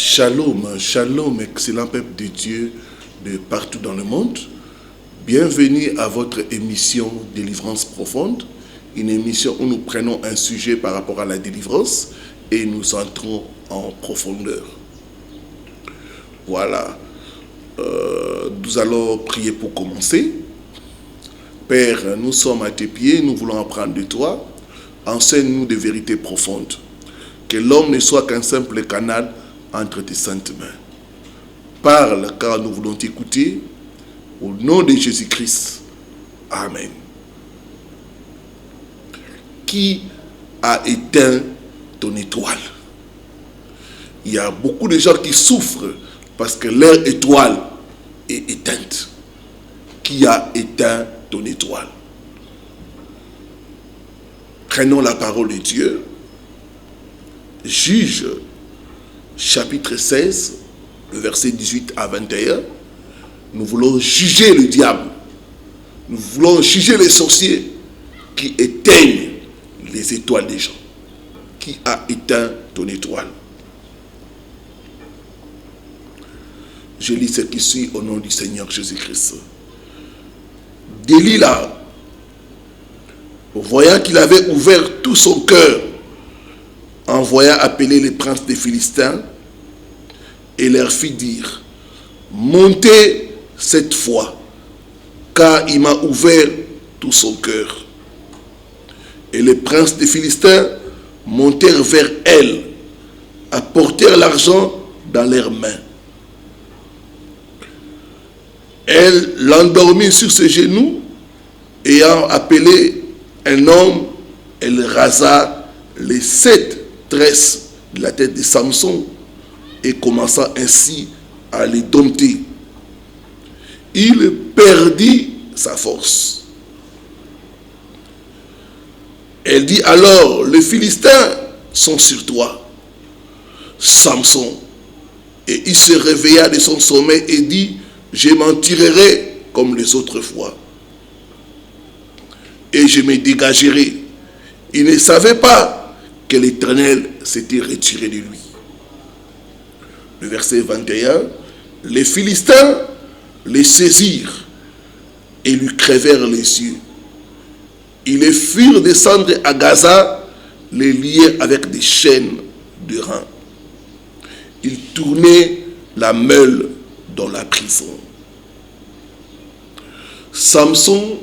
Shalom, shalom, excellent peuple de Dieu de partout dans le monde. Bienvenue à votre émission Délivrance profonde, une émission où nous prenons un sujet par rapport à la délivrance et nous entrons en profondeur. Voilà, nous allons prier pour commencer. Père, nous sommes à tes pieds, nous voulons apprendre de toi. Enseigne-nous des vérités profondes. Que l'homme ne soit qu'un simple canal entre tes saintes mains. Parle, car nous voulons t'écouter. Au nom de Jésus-Christ. Amen. Qui a éteint ton étoile? Il y a beaucoup de gens qui souffrent parce que leur étoile est éteinte. Qui a éteint ton étoile? Prenons la parole de Dieu. Juge, chapitre 16, le verset 18 à 21. Nous voulons juger le diable. Nous voulons juger les sorciers qui éteignent les étoiles des gens. Qui a éteint ton étoile? Je lis ce qui suit au nom du Seigneur Jésus-Christ. Delilah, voyant qu'il avait ouvert tout son cœur, envoya appeler les princes des Philistins et leur fit dire: montez cette fois, car il m'a ouvert tout son cœur. Et les princes des Philistins montèrent vers elle, apportèrent l'argent dans leurs mains. Elle l'endormit sur ses genoux, ayant appelé un homme, elle rasa les 7 tresses de la tête de Samson et commença ainsi à les dompter. Il perdit sa force. Elle dit alors: les Philistins sont sur toi, Samson. Et il se réveilla de son sommeil et dit: je m'en tirerai comme les autres fois, et je me dégagerai. Il ne savait pas que l'Éternel s'était retiré de lui. Le verset 21, les Philistins les saisirent et lui crevèrent les yeux. Ils les firent descendre à Gaza, les lièrent avec des chaînes de reins. Ils tournaient la meule dans la prison. Samson,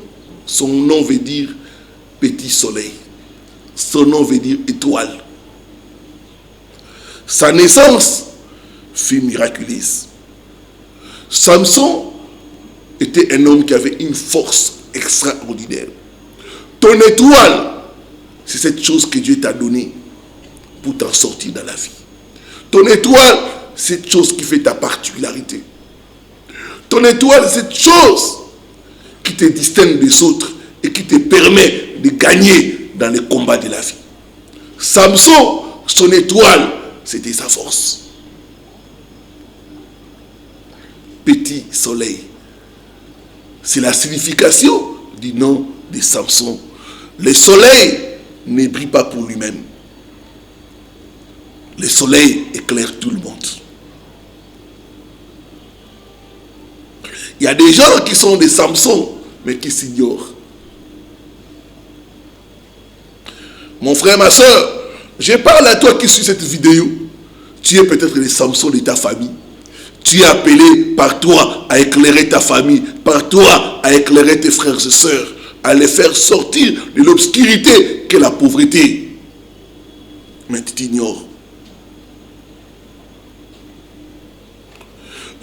son nom veut dire petit soleil. Son nom veut dire étoile. Sa naissance fut miraculeuse. Samson était un homme qui avait une force extraordinaire. Ton étoile, c'est cette chose que Dieu t'a donnée pour t'en sortir dans la vie. Ton étoile, c'est cette chose qui fait ta particularité. Ton étoile, c'est cette chose qui te distingue des autres et qui te permet de gagner dans les combats de la vie. Samson, son étoile, c'était sa force. Petit soleil, c'est la signification du nom de Samson. Le soleil ne brille pas pour lui-même. Le soleil éclaire tout le monde. Il y a des gens qui sont des Samson, mais qui s'ignorent. Mon frère, ma soeur, je parle à toi qui suis cette vidéo. Tu es peut-être le Samson de ta famille. Tu es appelé par toi à éclairer ta famille, par toi à éclairer tes frères et sœurs, à les faire sortir de l'obscurité qu'est la pauvreté. Mais tu t'ignores.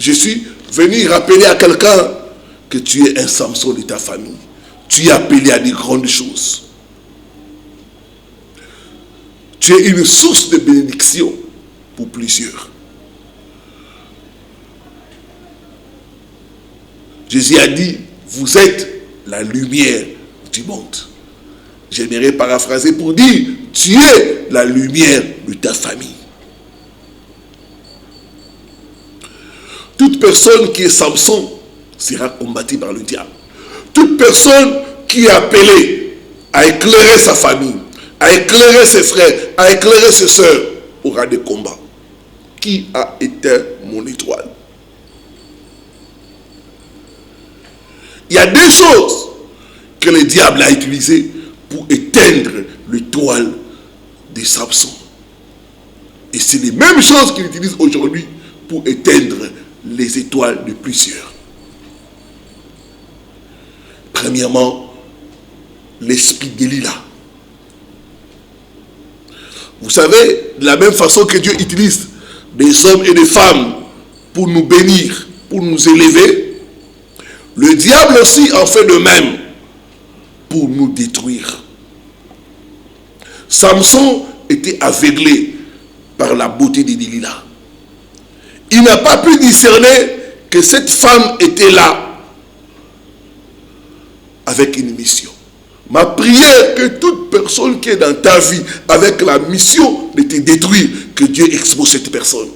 Je suis venu rappeler à quelqu'un que tu es un Samson de ta famille. Tu es appelé à des grandes choses. Tu es une source de bénédiction pour plusieurs. Jésus a dit: vous êtes la lumière du monde. J'aimerais paraphraser pour dire: tu es la lumière de ta famille. Toute personne qui est Samson sera combattue par le diable. Toute personne qui est appelée à éclairer sa famille, à éclairer ses frères, à éclairer ses sœurs, aura des combats. qui a éteint mon étoile. Il y a des choses que le diable a utilisées pour éteindre l'étoile de Samson. Et c'est les mêmes choses qu'il utilise aujourd'hui pour éteindre les étoiles de plusieurs. Premièrement, l'esprit d'Élila. Vous savez, de la même façon que Dieu utilise des hommes et des femmes pour nous bénir, pour nous élever, le diable aussi en fait de même pour nous détruire. Samson était aveuglé par la beauté de Délila. Il n'a pas pu discerner que cette femme était là avec une mission. Ma prière, que toute personne qui est dans ta vie avec la mission de te détruire, que Dieu expose cette personne.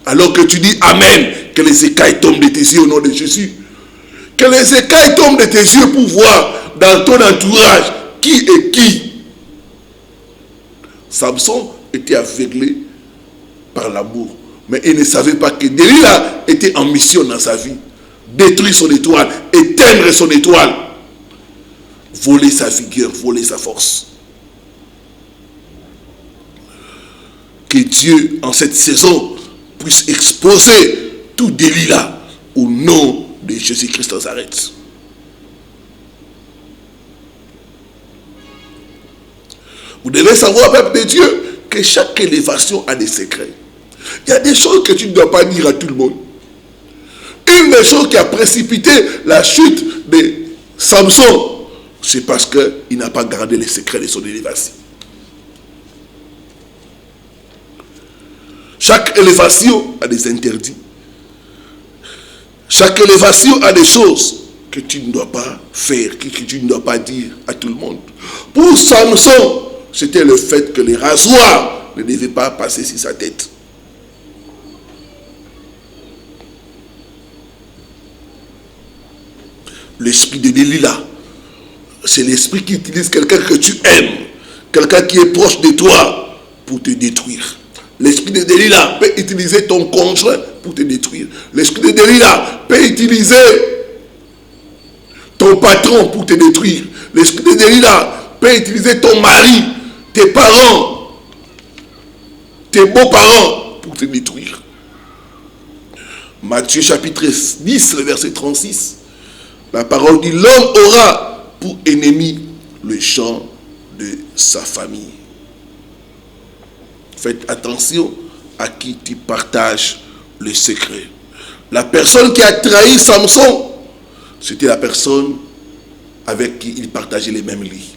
Alors que tu dis Amen, que les écailles tombent de tes yeux au nom de Jésus. Que les écailles tombent de tes yeux pour voir dans ton entourage qui est qui. Samson était aveuglé par l'amour. Mais il ne savait pas que Délila était en mission dans sa vie. Détruire son étoile, éteindre son étoile. Voler sa vigueur, voler sa force. Que Dieu, en cette saison, puisse exposer tout Délila au nom de Jésus-Christ de Nazareth. Vous devez savoir, peuple de Dieu, que chaque élévation a des secrets. Il y a des choses que tu ne dois pas dire à tout le monde. Une des choses qui a précipité la chute de Samson, c'est parce qu'il n'a pas gardé les secrets de son élévation. Chaque élévation a des interdits. Chaque élévation a des choses que tu ne dois pas faire, que tu ne dois pas dire à tout le monde. Pour Samson, c'était le fait que les rasoirs ne devaient pas passer sur sa tête. L'esprit de Délila, c'est l'esprit qui utilise quelqu'un que tu aimes, quelqu'un qui est proche de toi pour te détruire. L'esprit de Délila peut utiliser ton conjoint pour te détruire. L'esprit de Délila peut utiliser ton patron pour te détruire. L'esprit de Délila peut utiliser ton mari, tes parents, tes beaux-parents pour te détruire. Matthieu chapitre 10, le verset 36. La parole dit, l'homme aura pour ennemi le champ de sa famille. Faites attention à qui tu partages le secret. La personne qui a trahi Samson, c'était la personne avec qui il partageait les mêmes lits.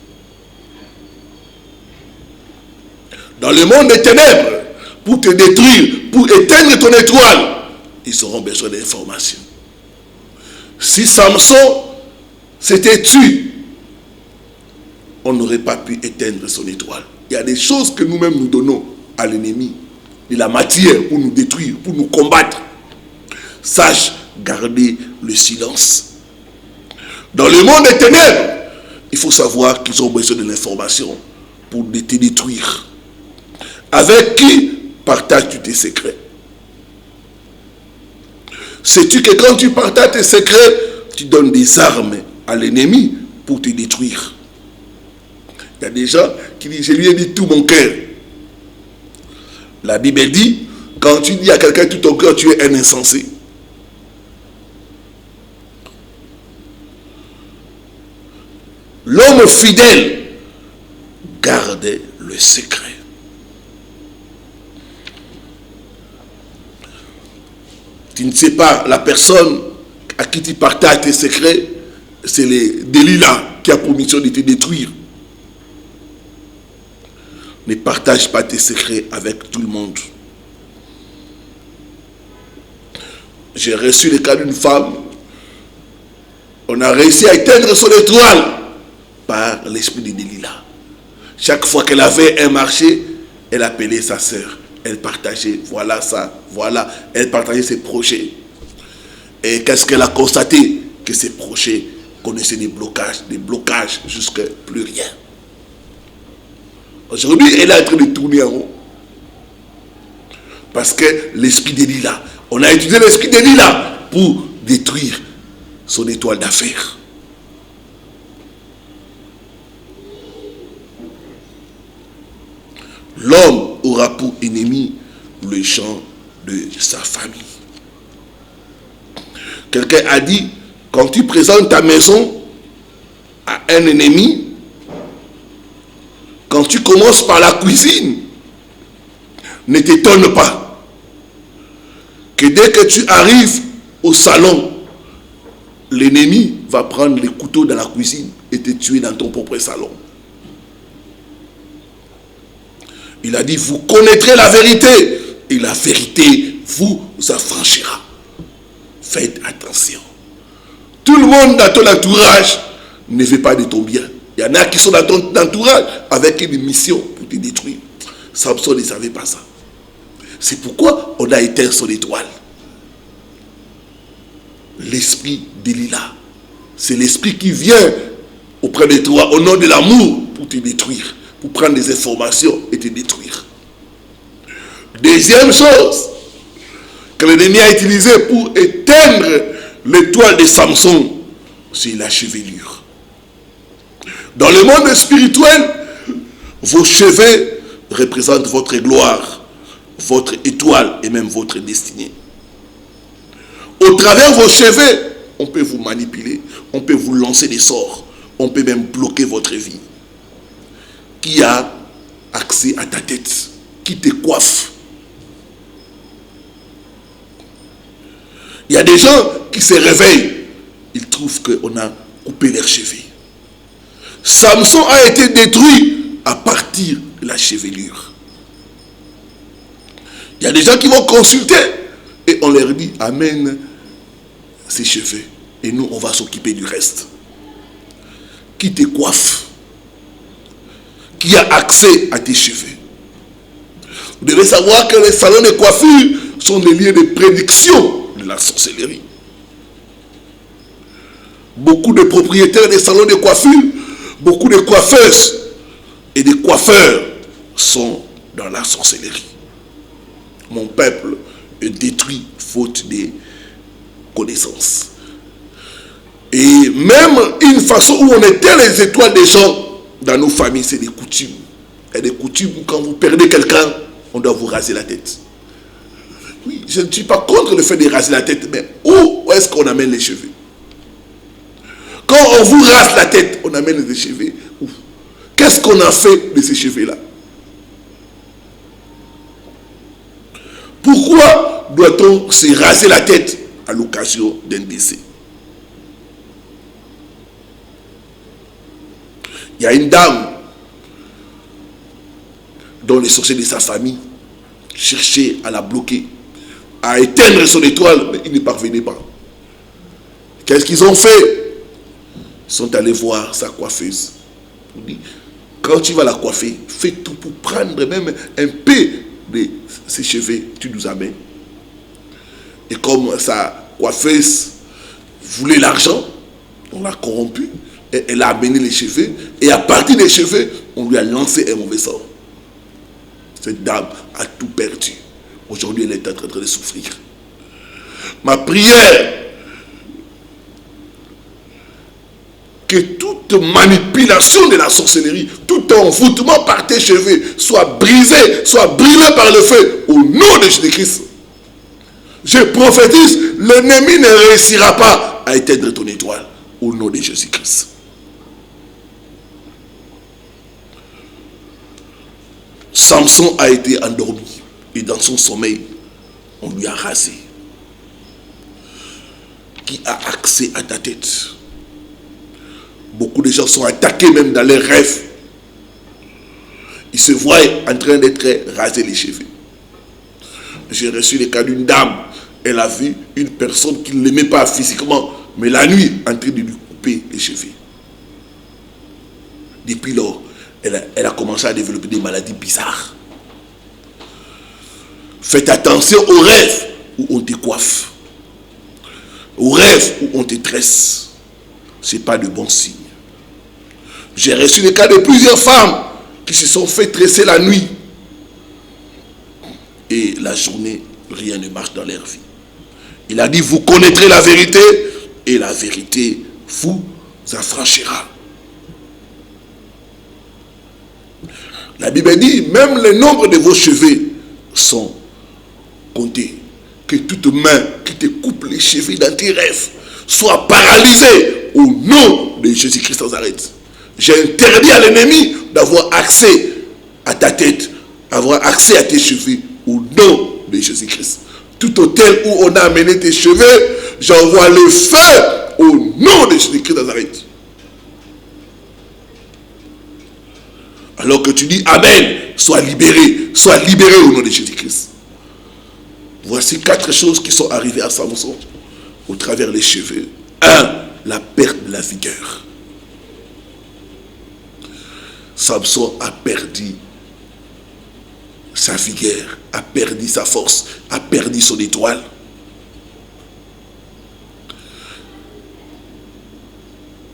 Dans le monde des ténèbres, pour te détruire, pour éteindre ton étoile, ils auront besoin d'informations. Si Samson s'était tué, on n'aurait pas pu éteindre son étoile. Il y a des choses que nous-mêmes nous donnons à l'ennemi, de la matière pour nous détruire, pour nous combattre. Sache garder le silence. Dans le monde des ténèbres, il faut savoir qu'ils ont besoin de l'information pour te détruire. Avec qui partages-tu tes secrets? Sais-tu que quand tu partages tes secrets, tu donnes des armes à l'ennemi pour te détruire? Il y a des gens qui disent, je lui ai dit tout mon cœur. La Bible dit, quand tu dis à quelqu'un tout ton cœur, tu es un insensé. L'homme fidèle garde le secret. Tu ne sais pas, la personne à qui tu partages tes secrets, c'est les Délila qui a pour mission de te détruire. Ne partage pas tes secrets avec tout le monde. J'ai reçu le cas d'une femme. On a réussi à éteindre son étoile par l'esprit de Délila. Chaque fois qu'elle avait un marché, elle appelait sa sœur. Elle partageait, voilà ça, voilà. Elle partageait ses projets. Et qu'est-ce qu'elle a constaté? Que ses projets connaissaient des blocages jusqu'à plus rien. Aujourd'hui, elle est en train de tourner en rond. Parce que l'esprit Delilah, on a utilisé l'esprit Delilah pour détruire son étoile d'affaires. L'homme aura pour ennemi le champ de sa famille. Quelqu'un a dit, quand tu présentes ta maison à un ennemi, quand tu commences par la cuisine, ne t'étonne pas que dès que tu arrives au salon, l'ennemi va prendre les couteaux dans la cuisine et te tuer dans ton propre salon. Il a dit, vous connaîtrez la vérité et la vérité vous affranchira. Faites attention. Tout le monde dans ton entourage ne veut pas de ton bien. Il y en a qui sont dans ton entourage avec une mission pour te détruire. Samson ne savait pas ça. C'est pourquoi on a éteint son étoile. L'esprit Delilah, c'est l'esprit qui vient auprès de toi au nom de l'amour pour te détruire, pour prendre des informations et te détruire. Deuxième chose que l'ennemi a utilisé pour éteindre l'étoile de Samson, c'est la chevelure. Dans le monde spirituel, vos cheveux représentent votre gloire, votre étoile et même votre destinée. Au travers de vos cheveux, on peut vous manipuler, on peut vous lancer des sorts, on peut même bloquer votre vie. Qui a accès à ta tête? Qui te coiffe? Il y a des gens qui se réveillent, ils trouvent qu'on a coupé leurs cheveux. Samson a été détruit à partir de la chevelure. Il y a des gens qui vont consulter et on leur dit, amène ses cheveux et nous on va s'occuper du reste. Qui te coiffe? Qui a accès à tes cheveux? Vous devez savoir que les salons de coiffure sont des lieux de prédiction de la sorcellerie. Beaucoup de propriétaires des salons de coiffure, beaucoup de coiffeuses et de coiffeurs sont dans la sorcellerie. Mon peuple est détruit faute de connaissances. Et même une façon où on éteint les étoiles des gens dans nos familles, c'est des coutumes. Il y a des coutumes où quand vous perdez quelqu'un, on doit vous raser la tête. Oui, je ne suis pas contre le fait de raser la tête, mais où est-ce qu'on amène les cheveux? Quand on vous rase la tête, on amène les cheveux où? Qu'est-ce qu'on a fait de ces cheveux-là? Pourquoi doit-on se raser la tête à l'occasion d'un décès? Il y a une dame dont les sorciers de sa famille cherchaient à la bloquer, à éteindre son étoile, mais ils ne parvenaient pas. Qu'est-ce qu'ils ont fait? Ils sont allés voir sa coiffeuse. On dit, quand tu vas la coiffer, fais tout pour prendre même un peu de ses cheveux, tu nous amènes. Et comme sa coiffeuse voulait l'argent, on l'a corrompue, et elle a amené les cheveux, et à partir des cheveux, on lui a lancé un mauvais sort. Cette dame a tout perdu. Aujourd'hui, elle est en train de souffrir. Ma prière, que toute manipulation de la sorcellerie, tout envoûtement par tes cheveux soit brisé, soit brûlé par le feu au nom de Jésus-Christ. Je prophétise, l'ennemi ne réussira pas à éteindre ton étoile au nom de Jésus-Christ. Samson a été endormi et dans son sommeil, on lui a rasé. Qui a accès à ta tête? Beaucoup de gens sont attaqués même dans leurs rêves. Ils se voient en train d'être rasés les cheveux. J'ai reçu le cas d'une dame. Elle a vu une personne qui ne l'aimait pas physiquement, mais la nuit, en train de lui couper les cheveux. Depuis lors, elle a commencé à développer des maladies bizarres. Faites attention aux rêves où on te coiffe. Aux rêves où on te tresse. Ce n'est pas de bon signe. J'ai reçu le cas de plusieurs femmes qui se sont fait tresser la nuit. et la journée, rien ne marche dans leur vie. Il a dit, vous connaîtrez la vérité et la vérité vous affranchira. La Bible dit, même le nombre de vos cheveux sont comptés. Que toute main qui te coupe les cheveux dans tes rêves soit paralysée au nom de Jésus-Christ de Nazareth. J'ai interdit à l'ennemi d'avoir accès à ta tête, avoir accès à tes cheveux au nom de Jésus-Christ. Tout hôtel où on a amené tes cheveux, j'envoie le feu au nom de Jésus-Christ de Nazareth. Alors que tu dis Amen, sois libéré au nom de Jésus-Christ. Voici 4 choses qui sont arrivées à Samson au travers des cheveux. 1. La perte de la vigueur. Samson a perdu sa vigueur, a perdu sa force, a perdu son étoile.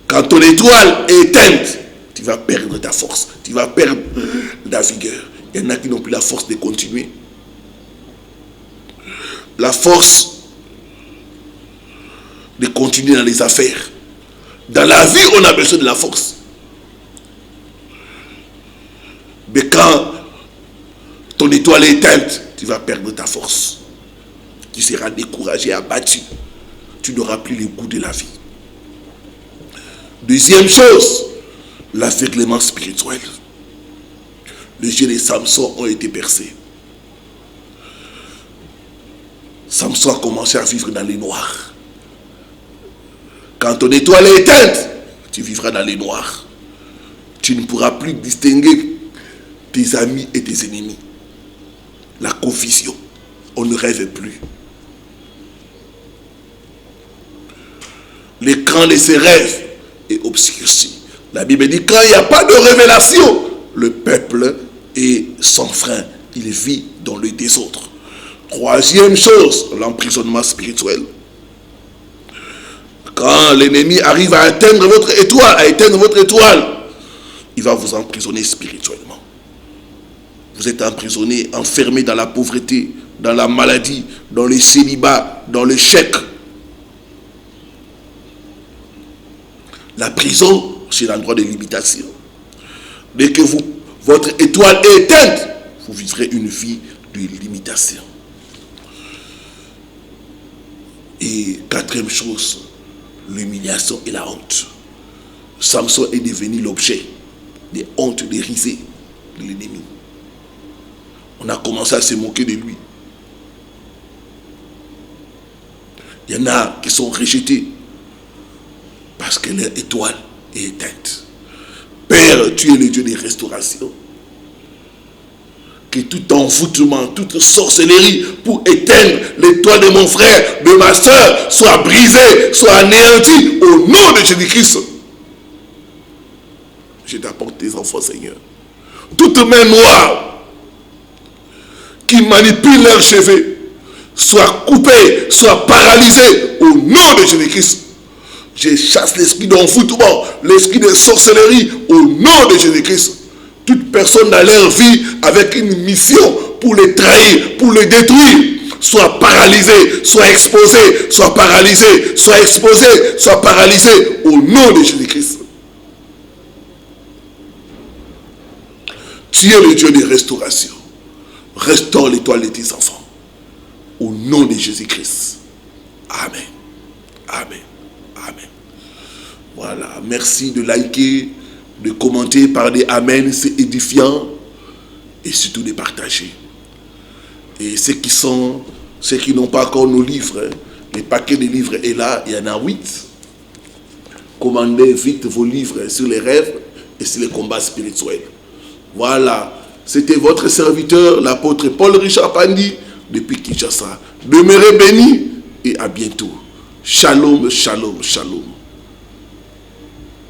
Quand ton étoile est éteinte, tu vas perdre ta force, tu vas perdre ta vigueur. Il y en a qui n'ont plus la force de continuer. La force de continuer dans les affaires. Dans la vie, on a besoin de la force. Mais quand ton étoile est éteinte, tu vas perdre ta force. Tu seras découragé, abattu. Tu n'auras plus le goût de la vie. Deuxième chose, l'aveuglement spirituel. Les yeux de Samson ont été percés. Samson a commencé à vivre dans les noirs. Quand ton étoile est éteinte, tu vivras dans les noirs. Tu ne pourras plus distinguer tes amis et tes ennemis. La confusion. On ne rêve plus. L'écran de ses rêves est obscurci. La Bible dit, quand il n'y a pas de révélation, le peuple est sans frein. Il vit dans le désordre. Troisième chose, l'emprisonnement spirituel. Quand l'ennemi arrive à éteindre votre étoile, il va vous emprisonner spirituellement. Vous êtes emprisonné, enfermé dans la pauvreté, dans la maladie, dans le célibat, dans le chèque. La prison, c'est l'endroit de limitation. Dès que votre étoile est éteinte, vous vivrez une vie de limitation. Et quatrième chose, l'humiliation et la honte. Samson est devenu l'objet des hontes, des risées de l'ennemi. On a commencé à se moquer de lui. Il y en a qui sont rejetés parce que leur étoile est éteinte. Père, tu es le Dieu des restaurations. Que tout envoûtement, toute sorcellerie pour éteindre l'étoile de mon frère, de ma soeur, soit brisée, soit anéantie au nom de Jésus-Christ. Je t'apporte tes enfants, Seigneur. Toute main noire qui manipule leurs cheveux, soit coupée, soit paralysée au nom de Jésus-Christ. Je chasse l'esprit d'envoûtement, l'esprit de sorcellerie au nom de Jésus-Christ. Toute personne dans leur vie avec une mission pour les trahir, pour les détruire, soit paralysée, soit exposée, soit paralysée, soit exposée, soit paralysée au nom de Jésus-Christ. Tu es le Dieu de restauration. Restaure l'étoile de tes enfants. Au nom de Jésus-Christ. Amen. Amen. Amen. Voilà. Merci de liker, de commenter par des Amen. C'est édifiant. Et surtout de partager. Et ceux qui n'ont pas encore nos livres, les paquets de livres est là. Il y en a 8. Commandez vite vos livres sur les rêves et sur les combats spirituels. Voilà. C'était votre serviteur, l'apôtre Paul Richard Pandi, depuis Kinshasa. Demeurez bénis et à bientôt. Shalom, shalom, shalom.